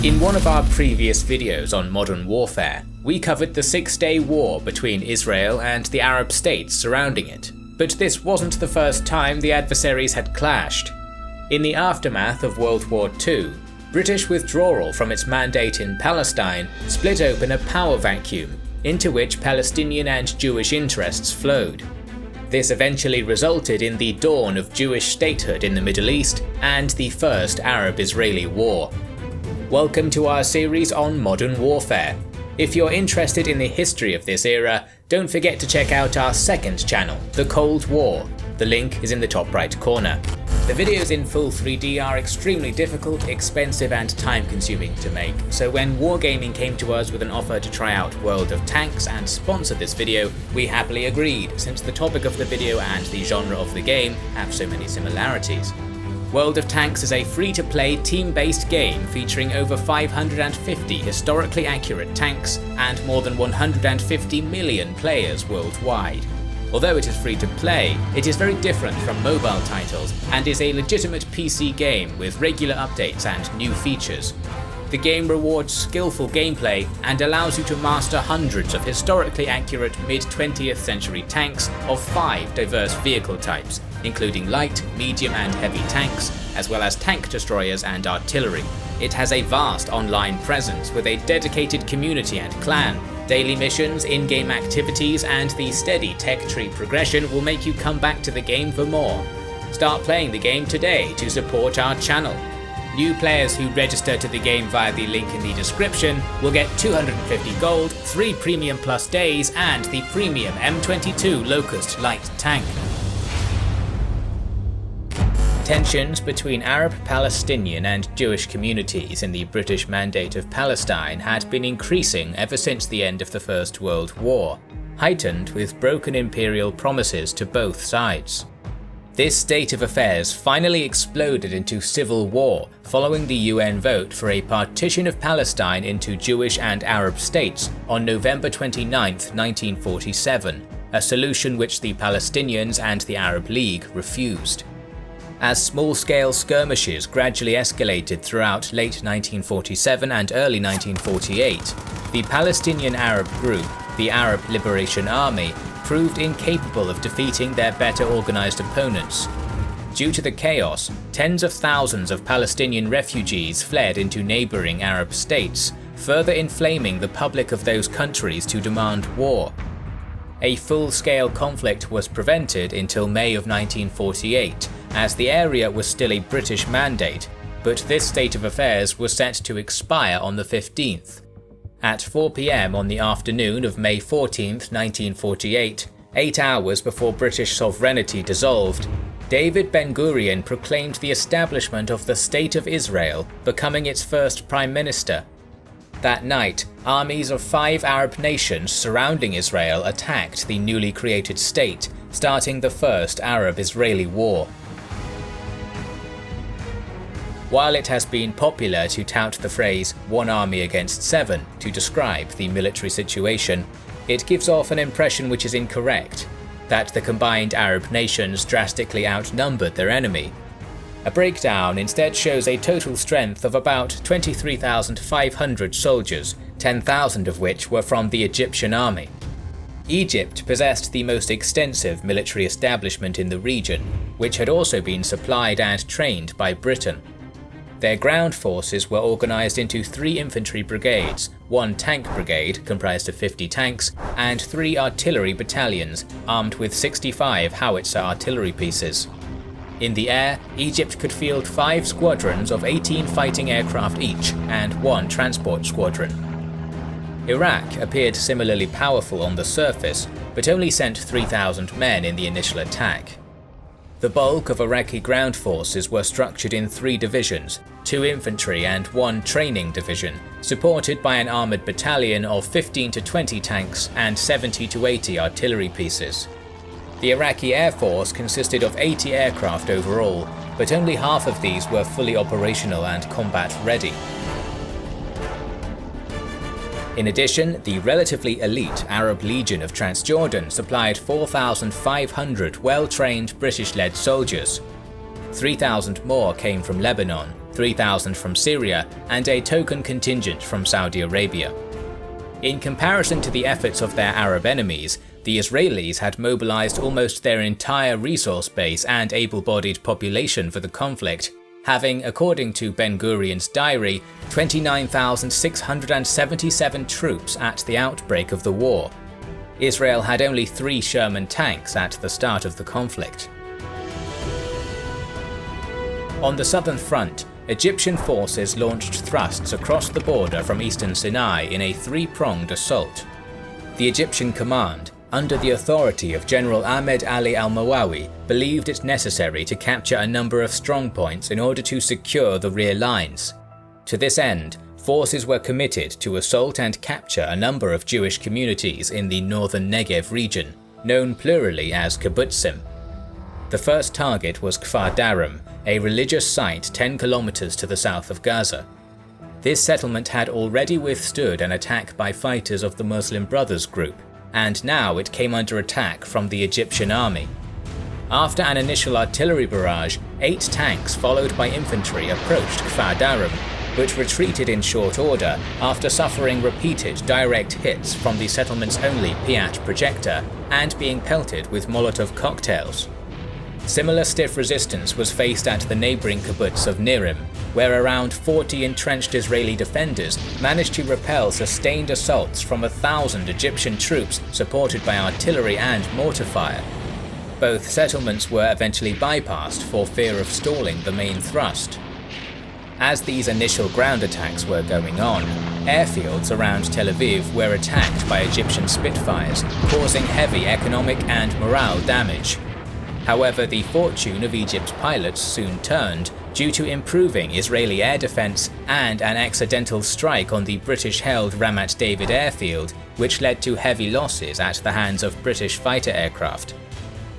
In one of our previous videos on modern warfare, we covered the Six-Day War between Israel and the Arab states surrounding it, but this wasn't the first time the adversaries had clashed. In the aftermath of World War II, British withdrawal from its mandate in Palestine split open a power vacuum into which Palestinian and Jewish interests flowed. This eventually resulted in the dawn of Jewish statehood in the Middle East and the First Arab-Israeli War. Welcome to our series on modern warfare. If you're interested in the history of this era, don't forget to check out our second channel, The Cold War. The link is in the top right corner. The videos in full 3D are extremely difficult, expensive and time-consuming to make, so when Wargaming came to us with an offer to try out World of Tanks and sponsor this video, we happily agreed, since the topic of the video and the genre of the game have so many similarities. World of Tanks is a free-to-play team-based game featuring over 550 historically accurate tanks and more than 150 million players worldwide. Although it is free to play, it is very different from mobile titles and is a legitimate PC game with regular updates and new features. The game rewards skillful gameplay and allows you to master hundreds of historically accurate mid-20th century tanks of 5 diverse vehicle types, including light, medium and heavy tanks, as well as tank destroyers and artillery. It has a vast online presence with a dedicated community and clan. Daily missions, in-game activities and the steady tech tree progression will make you come back to the game for more. Start playing the game today to support our channel. New players who register to the game via the link in the description will get 250 gold, 3 Premium Plus days and the premium M22 Locust light tank. Tensions between Arab, Palestinian and Jewish communities in the British Mandate of Palestine had been increasing ever since the end of the First World War, heightened with broken imperial promises to both sides. This state of affairs finally exploded into civil war following the UN vote for a partition of Palestine into Jewish and Arab states on November 29, 1947, a solution which the Palestinians and the Arab League refused. As small-scale skirmishes gradually escalated throughout late 1947 and early 1948, the Palestinian Arab group, the Arab Liberation Army, proved incapable of defeating their better organized opponents. Due to the chaos, tens of thousands of Palestinian refugees fled into neighboring Arab states, further inflaming the public of those countries to demand war. A full-scale conflict was prevented until May of 1948, as the area was still a British mandate, but this state of affairs was set to expire on the 15th. At 4 PM on the afternoon of May 14, 1948, 8 hours before British sovereignty dissolved, David Ben-Gurion proclaimed the establishment of the State of Israel, becoming its first Prime Minister. That night, armies of 5 Arab nations surrounding Israel attacked the newly created state, starting the First Arab-Israeli War. While it has been popular to tout the phrase "one army against 7" to describe the military situation, it gives off an impression which is incorrect, that the combined Arab nations drastically outnumbered their enemy. A breakdown instead shows a total strength of about 23,500 soldiers, 10,000 of which were from the Egyptian army. Egypt possessed the most extensive military establishment in the region, which had also been supplied and trained by Britain. Their ground forces were organised into 3 infantry brigades, 1 tank brigade comprised of 50 tanks, and 3 artillery battalions armed with 65 howitzer artillery pieces. In the air, Egypt could field 5 squadrons of 18 fighting aircraft each and 1 transport squadron. Iraq appeared similarly powerful on the surface, but only sent 3,000 men in the initial attack. The bulk of Iraqi ground forces were structured in 3 divisions, 2 infantry and 1 training division, supported by an armoured battalion of 15 to 20 tanks and 70 to 80 artillery pieces. The Iraqi Air Force consisted of 80 aircraft overall, but only half of these were fully operational and combat ready. In addition, the relatively elite Arab Legion of Transjordan supplied 4,500 well-trained British-led soldiers. 3,000 more came from Lebanon, 3,000 from Syria, and a token contingent from Saudi Arabia. In comparison to the efforts of their Arab enemies, the Israelis had mobilized almost their entire resource base and able-bodied population for the conflict, having, according to Ben-Gurion's diary, 29,677 troops at the outbreak of the war. Israel had only 3 Sherman tanks at the start of the conflict. On the southern front, Egyptian forces launched thrusts across the border from eastern Sinai in a 3-pronged assault. The Egyptian command, under the authority of General Ahmed Ali al-Mawawi, believed it necessary to capture a number of strongpoints in order to secure the rear lines. To this end, forces were committed to assault and capture a number of Jewish communities in the northern Negev region, known plurally as kibbutzim. The first target was Kfar Darum, a religious site 10 kilometers to the south of Gaza. This settlement had already withstood an attack by fighters of the Muslim Brothers group, and now it came under attack from the Egyptian army. After an initial artillery barrage, 8 tanks followed by infantry approached Kfar Darum, but retreated in short order after suffering repeated direct hits from the settlement's only Piat projector and being pelted with Molotov cocktails. Similar stiff resistance was faced at the neighbouring kibbutz of Nirim, where around 40 entrenched Israeli defenders managed to repel sustained assaults from 1,000 Egyptian troops supported by artillery and mortar fire. Both settlements were eventually bypassed for fear of stalling the main thrust. As these initial ground attacks were going on, airfields around Tel Aviv were attacked by Egyptian Spitfires, causing heavy economic and morale damage. However, the fortune of Egypt's pilots soon turned due to improving Israeli air defense and an accidental strike on the British-held Ramat David airfield, which led to heavy losses at the hands of British fighter aircraft.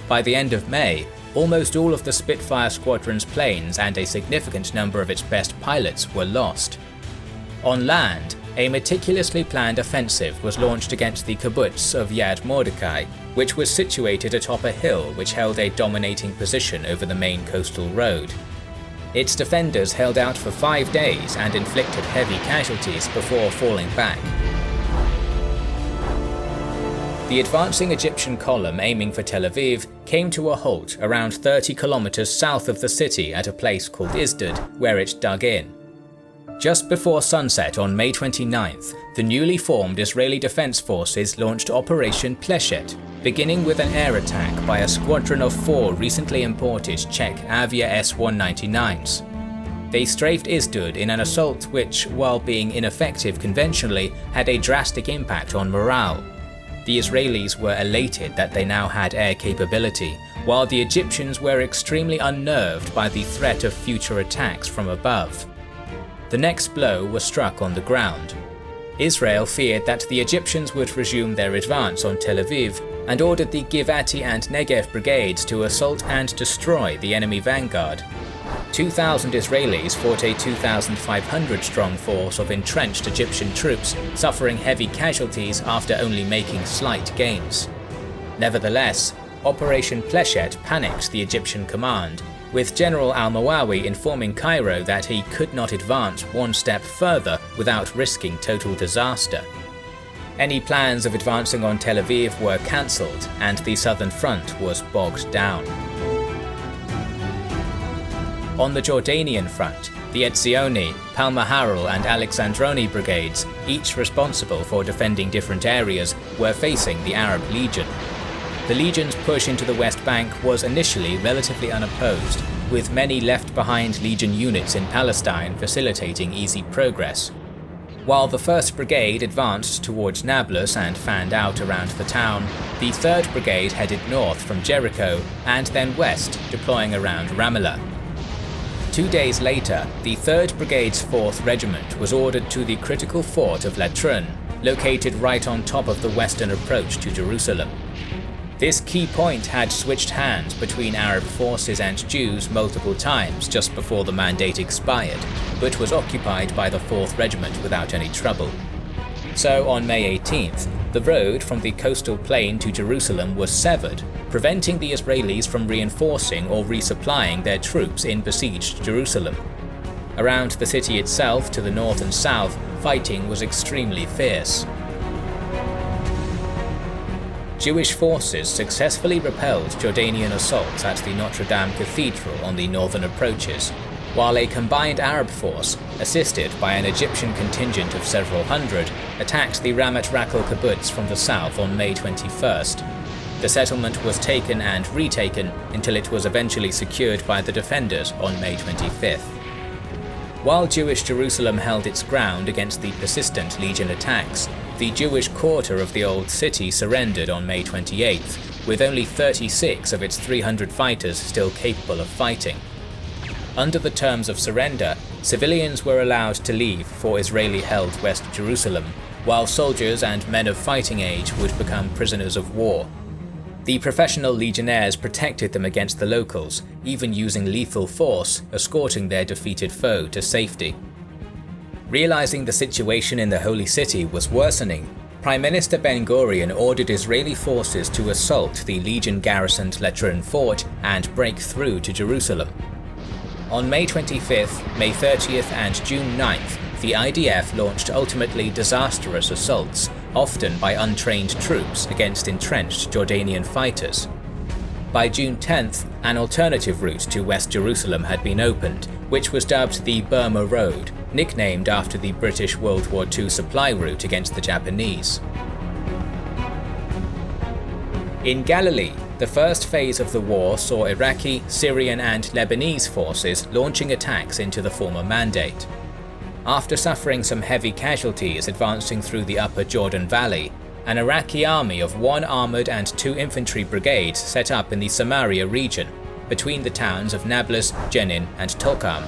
By the end of May, almost all of the Spitfire squadron's planes and a significant number of its best pilots were lost. On land, a meticulously planned offensive was launched against the kibbutz of Yad Mordecai, which was situated atop a hill which held a dominating position over the main coastal road. Its defenders held out for 5 days and inflicted heavy casualties before falling back. The advancing Egyptian column aiming for Tel Aviv came to a halt around 30 kilometers south of the city at a place called Izdud, where it dug in. Just before sunset on May 29th, the newly formed Israeli Defense Forces launched Operation Pleshet, beginning with an air attack by a squadron of 4 recently imported Czech Avia S-199s. They strafed Izdud in an assault which, while being ineffective conventionally, had a drastic impact on morale. The Israelis were elated that they now had air capability, while the Egyptians were extremely unnerved by the threat of future attacks from above. The next blow was struck on the ground. Israel feared that the Egyptians would resume their advance on Tel Aviv and ordered the Givati and Negev brigades to assault and destroy the enemy vanguard. 2,000 Israelis fought a 2,500-strong force of entrenched Egyptian troops, suffering heavy casualties after only making slight gains. Nevertheless, Operation Pleshet panicked the Egyptian command, with General al-Mawawi informing Cairo that he could not advance one step further without risking total disaster. Any plans of advancing on Tel Aviv were cancelled, and the southern front was bogged down. On the Jordanian front, the Etzioni, Palmaharel and Alexandroni brigades, each responsible for defending different areas, were facing the Arab Legion. The Legion's push into the West Bank was initially relatively unopposed, with many left-behind Legion units in Palestine facilitating easy progress. While the 1st Brigade advanced towards Nablus and fanned out around the town, the 3rd Brigade headed north from Jericho and then west, deploying around Ramallah. 2 days later, the 3rd Brigade's 4th Regiment was ordered to the critical fort of Latrun, located right on top of the western approach to Jerusalem. This key point had switched hands between Arab forces and Jews multiple times just before the mandate expired, but was occupied by the 4th Regiment without any trouble. So on May 18th, the road from the coastal plain to Jerusalem was severed, preventing the Israelis from reinforcing or resupplying their troops in besieged Jerusalem. Around the city itself, to the north and south, fighting was extremely fierce. Jewish forces successfully repelled Jordanian assaults at the Notre Dame Cathedral on the northern approaches, while a combined Arab force, assisted by an Egyptian contingent of several hundred, attacked the Ramat Rakal kibbutz from the south on May 21st. The settlement was taken and retaken until it was eventually secured by the defenders on May 25th. While Jewish Jerusalem held its ground against the persistent Legion attacks, the Jewish quarter of the Old City surrendered on May 28th, with only 36 of its 300 fighters still capable of fighting. Under the terms of surrender, civilians were allowed to leave for Israeli-held West Jerusalem, while soldiers and men of fighting age would become prisoners of war. The professional legionnaires protected them against the locals, even using lethal force, escorting their defeated foe to safety. Realizing the situation in the Holy City was worsening, Prime Minister Ben-Gurion ordered Israeli forces to assault the Legion-garrisoned Letron fort and break through to Jerusalem. On May 25th, May 30th and June 9th, the IDF launched ultimately disastrous assaults, often by untrained troops against entrenched Jordanian fighters. By June 10th, an alternative route to West Jerusalem had been opened, which was dubbed the Burma Road, nicknamed after the British World War II supply route against the Japanese. In Galilee, the first phase of the war saw Iraqi, Syrian and Lebanese forces launching attacks into the former Mandate. After suffering some heavy casualties advancing through the upper Jordan Valley, an Iraqi army of 1 armoured and 2 infantry brigades set up in the Samaria region, between the towns of Nablus, Jenin and Tulkarm.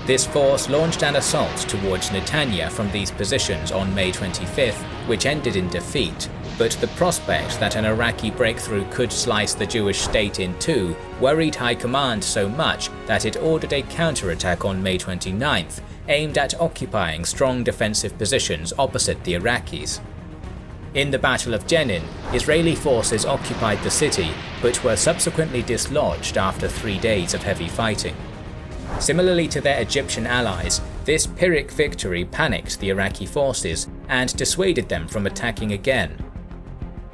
This force launched an assault towards Netanya from these positions on May 25th, which ended in defeat, but the prospect that an Iraqi breakthrough could slice the Jewish state in two worried High Command so much that it ordered a counterattack on May 29th, aimed at occupying strong defensive positions opposite the Iraqis. In the Battle of Jenin, Israeli forces occupied the city, but were subsequently dislodged after 3 days of heavy fighting. Similarly to their Egyptian allies, this Pyrrhic victory panicked the Iraqi forces and dissuaded them from attacking again.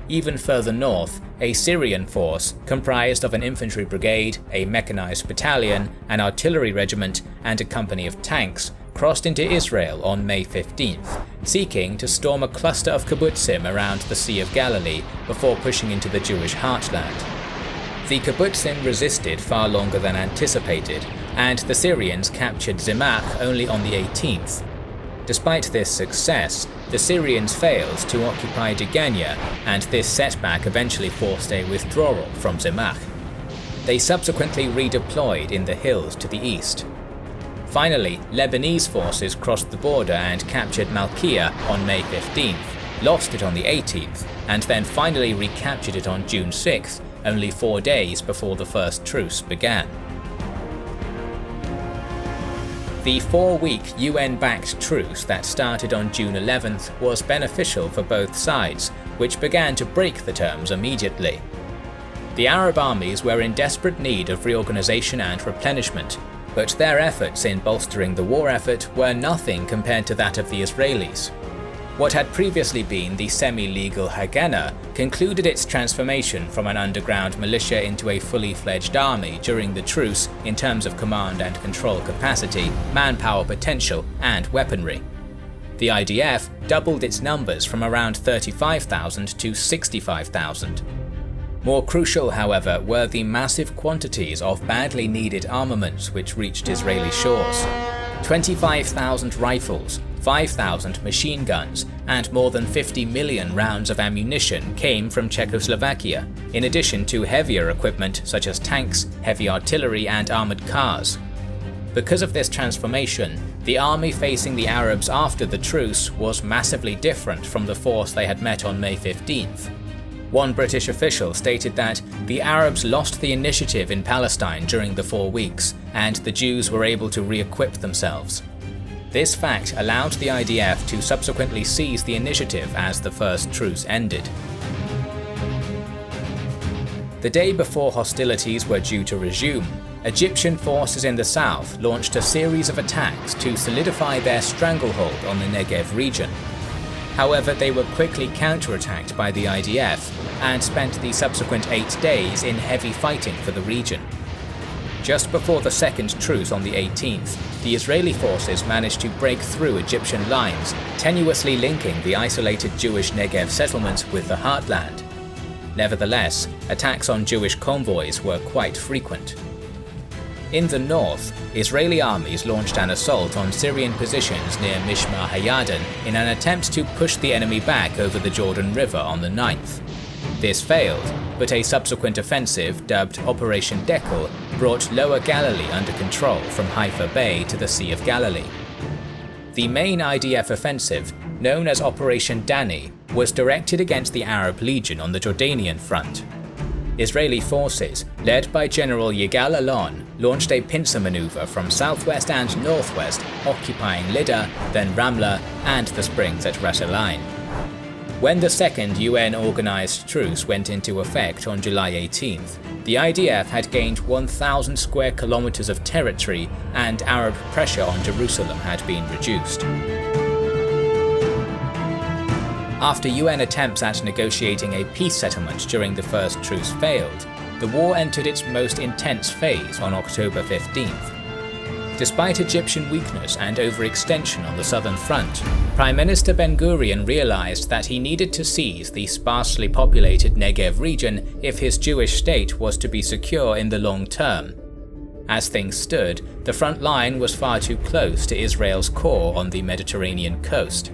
Even further north, a Syrian force, comprised of an infantry brigade, a mechanized battalion, an artillery regiment, and a company of tanks, crossed into Israel on May 15th, seeking to storm a cluster of kibbutzim around the Sea of Galilee before pushing into the Jewish heartland. The kibbutzim resisted far longer than anticipated, and the Syrians captured Zimmach only on the 18th. Despite this success, the Syrians failed to occupy Degania, and this setback eventually forced a withdrawal from Zimmach. They subsequently redeployed in the hills to the east. Finally, Lebanese forces crossed the border and captured Malkia on May 15th, lost it on the 18th, and then finally recaptured it on June 6th, only 4 days before the first truce began. The 4-week UN-backed truce that started on June 11th was beneficial for both sides, which began to break the terms immediately. The Arab armies were in desperate need of reorganization and replenishment, but their efforts in bolstering the war effort were nothing compared to that of the Israelis. What had previously been the semi-legal Haganah concluded its transformation from an underground militia into a fully fledged army during the truce in terms of command and control capacity, manpower potential, and weaponry. The IDF doubled its numbers from around 35,000 to 65,000. More crucial, however, were the massive quantities of badly needed armaments which reached Israeli shores. 25,000 rifles, 5,000 machine guns, and more than 50 million rounds of ammunition came from Czechoslovakia, in addition to heavier equipment such as tanks, heavy artillery, and armoured cars. Because of this transformation, the army facing the Arabs after the truce was massively different from the force they had met on May 15th. One British official stated that the Arabs lost the initiative in Palestine during the 4 weeks, and the Jews were able to re-equip themselves. This fact allowed the IDF to subsequently seize the initiative as the first truce ended. The day before hostilities were due to resume, Egyptian forces in the south launched a series of attacks to solidify their stranglehold on the Negev region. However, they were quickly counterattacked by the IDF and spent the subsequent 8 days in heavy fighting for the region. Just before the second truce on the 18th, the Israeli forces managed to break through Egyptian lines, tenuously linking the isolated Jewish Negev settlements with the heartland. Nevertheless, attacks on Jewish convoys were quite frequent. In the north, Israeli armies launched an assault on Syrian positions near Mishmar Hayadin in an attempt to push the enemy back over the Jordan River on the 9th. This failed, but a subsequent offensive, dubbed Operation Dekel, brought Lower Galilee under control from Haifa Bay to the Sea of Galilee. The main IDF offensive, known as Operation Dani, was directed against the Arab Legion on the Jordanian front. Israeli forces, led by General Yigal Allon, launched a pincer maneuver from southwest and northwest, occupying Lydda, then Ramla, and the springs at Ras Al Ain. When the second UN-organized truce went into effect on July 18th, the IDF had gained 1,000 square kilometers of territory and Arab pressure on Jerusalem had been reduced. After UN attempts at negotiating a peace settlement during the first truce failed, the war entered its most intense phase on October 15th. Despite Egyptian weakness and overextension on the southern front, Prime Minister Ben-Gurion realized that he needed to seize the sparsely populated Negev region if his Jewish state was to be secure in the long term. As things stood, the front line was far too close to Israel's core on the Mediterranean coast.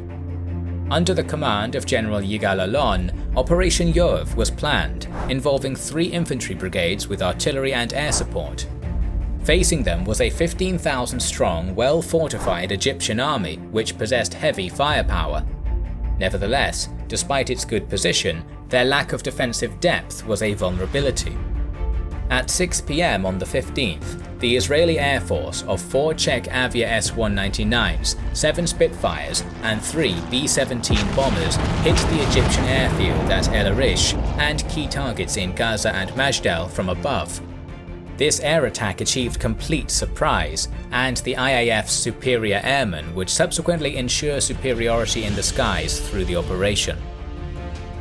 Under the command of General Yigal Allon, Operation Yoav was planned, involving 3 infantry brigades with artillery and air support. Facing them was a 15,000-strong, well-fortified Egyptian army which possessed heavy firepower. Nevertheless, despite its good position, their lack of defensive depth was a vulnerability. At 6 p.m. on the 15th, the Israeli Air Force of 4 Czech Avia S-199s, 7 Spitfires, and 3 B-17 bombers hit the Egyptian airfield at El Arish and key targets in Gaza and Mashdal from above. This air attack achieved complete surprise, and the IAF's superior airmen would subsequently ensure superiority in the skies through the operation.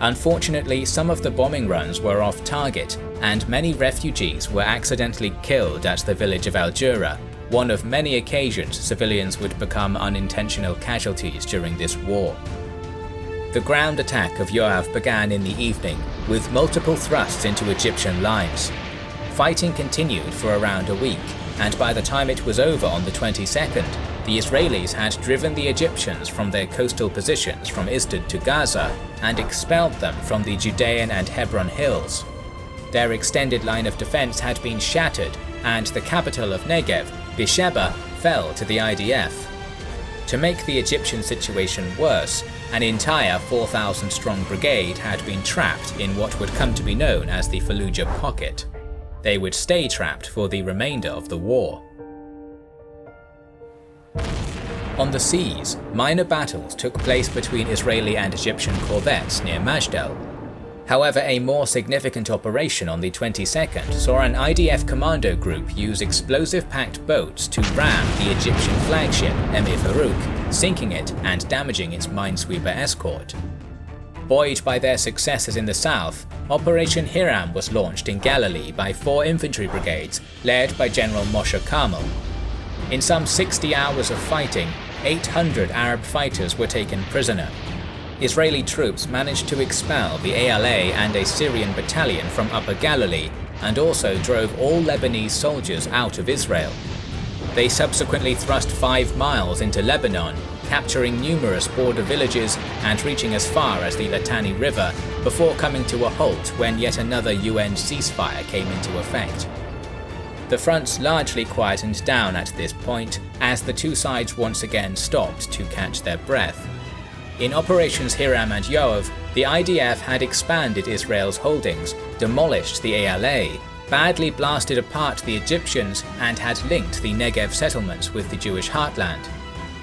Unfortunately, some of the bombing runs were off target, and many refugees were accidentally killed at the village of Al-Jura, one of many occasions civilians would become unintentional casualties during this war. The ground attack of Yoav began in the evening, with multiple thrusts into Egyptian lines. Fighting continued for around a week, and by the time it was over on the 22nd, the Israelis had driven the Egyptians from their coastal positions from Isdid to Gaza and expelled them from the Judean and Hebron hills. Their extended line of defense had been shattered, and the capital of Negev, Beersheba, fell to the IDF. To make the Egyptian situation worse, an entire 4,000-strong brigade had been trapped in what would come to be known as the Fallujah Pocket. They would stay trapped for the remainder of the war. On the seas, minor battles took place between Israeli and Egyptian corvettes near Mashdal. However, a more significant operation on the 22nd saw an IDF commando group use explosive-packed boats to ram the Egyptian flagship Emir Farouk, sinking it and damaging its minesweeper escort. Buoyed by their successes in the south, Operation Hiram was launched in Galilee by 4 infantry brigades led by General Moshe Carmel. In some 60 hours of fighting, 800 Arab fighters were taken prisoner. Israeli troops managed to expel the ALA and a Syrian battalion from Upper Galilee, and also drove all Lebanese soldiers out of Israel. They subsequently thrust 5 miles into Lebanon, capturing numerous border villages and reaching as far as the Litani River, before coming to a halt when yet another UN ceasefire came into effect. The fronts largely quietened down at this point, as the two sides once again stopped to catch their breath. In Operations Hiram and Yoav, the IDF had expanded Israel's holdings, demolished the ALA, badly blasted apart the Egyptians, and had linked the Negev settlements with the Jewish heartland.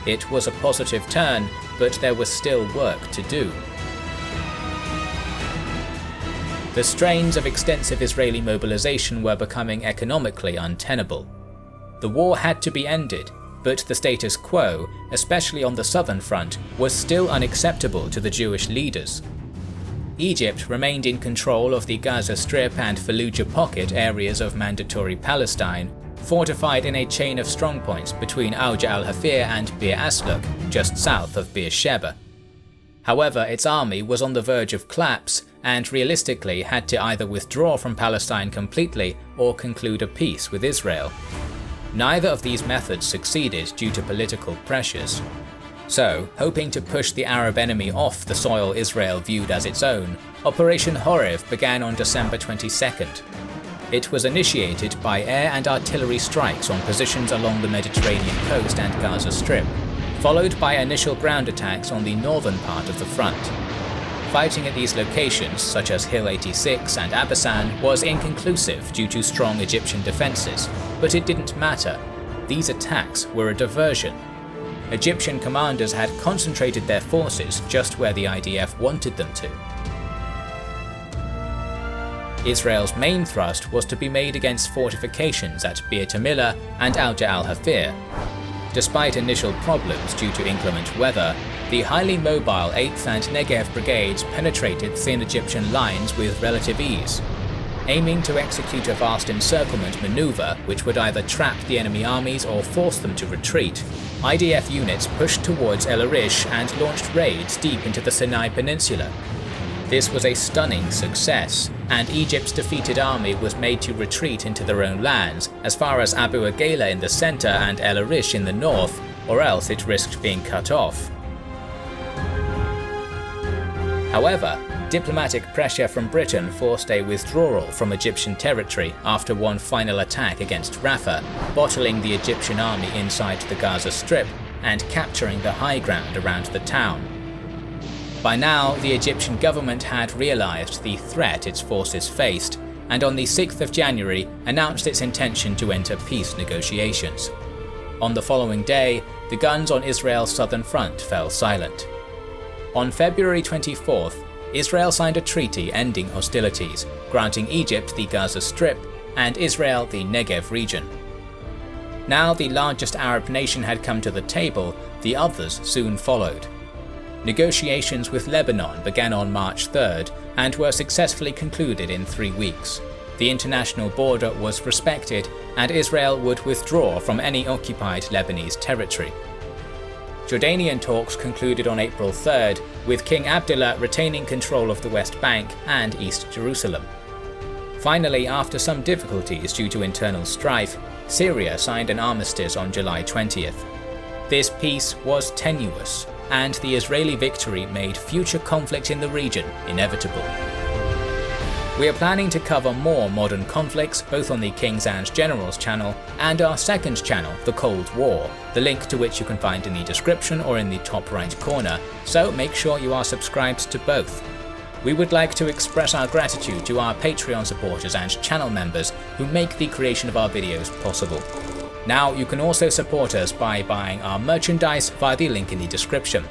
It was a positive turn, but there was still work to do. The strains of extensive Israeli mobilization were becoming economically untenable. The war had to be ended, but the status quo, especially on the southern front, was still unacceptable to the Jewish leaders. Egypt remained in control of the Gaza Strip and Fallujah Pocket areas of Mandatory Palestine, fortified in a chain of strongpoints between Auja al-Hafir and Bir Asluk, just south of Beersheba. However, its army was on the verge of collapse and realistically had to either withdraw from Palestine completely or conclude a peace with Israel. Neither of these methods succeeded due to political pressures. So, hoping to push the Arab enemy off the soil Israel viewed as its own, Operation Horev began on December 22nd. It was initiated by air and artillery strikes on positions along the Mediterranean coast and Gaza Strip, followed by initial ground attacks on the northern part of the front. Fighting at these locations, such as Hill 86 and Abasan, was inconclusive due to strong Egyptian defences, but it didn't matter. These attacks were a diversion. Egyptian commanders had concentrated their forces just where the IDF wanted them to. Israel's main thrust was to be made against fortifications at Bir Tamila and Auja al-Hafir. Despite initial problems due to inclement weather, the highly mobile 8th and Negev brigades penetrated thin Egyptian lines with relative ease. Aiming to execute a vast encirclement maneuver which would either trap the enemy armies or force them to retreat, IDF units pushed towards El Arish and launched raids deep into the Sinai Peninsula. This was a stunning success, and Egypt's defeated army was made to retreat into their own lands, as far as Abu Agela in the centre and El Arish in the north, or else it risked being cut off. However, diplomatic pressure from Britain forced a withdrawal from Egyptian territory after one final attack against Rafah, bottling the Egyptian army inside the Gaza Strip and capturing the high ground around the town. By now, the Egyptian government had realised the threat its forces faced, and on the 6th of January announced its intention to enter peace negotiations. On the following day, the guns on Israel's southern front fell silent. On February 24th, Israel signed a treaty ending hostilities, granting Egypt the Gaza Strip and Israel the Negev region. Now the largest Arab nation had come to the table, the others soon followed. Negotiations with Lebanon began on March 3rd and were successfully concluded in 3 weeks. The international border was respected and Israel would withdraw from any occupied Lebanese territory. Jordanian talks concluded on April 3rd, with King Abdullah retaining control of the West Bank and East Jerusalem. Finally, after some difficulties due to internal strife, Syria signed an armistice on July 20th. This peace was tenuous, and the Israeli victory made future conflict in the region inevitable. We are planning to cover more modern conflicts both on the Kings and Generals channel and our second channel, The Cold War, the link to which you can find in the description or in the top right corner, so make sure you are subscribed to both. We would like to express our gratitude to our Patreon supporters and channel members who make the creation of our videos possible. Now you can also support us by buying our merchandise via the link in the description.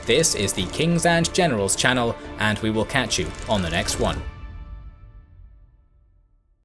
This is the Kings and Generals channel, and we will catch you on the next one.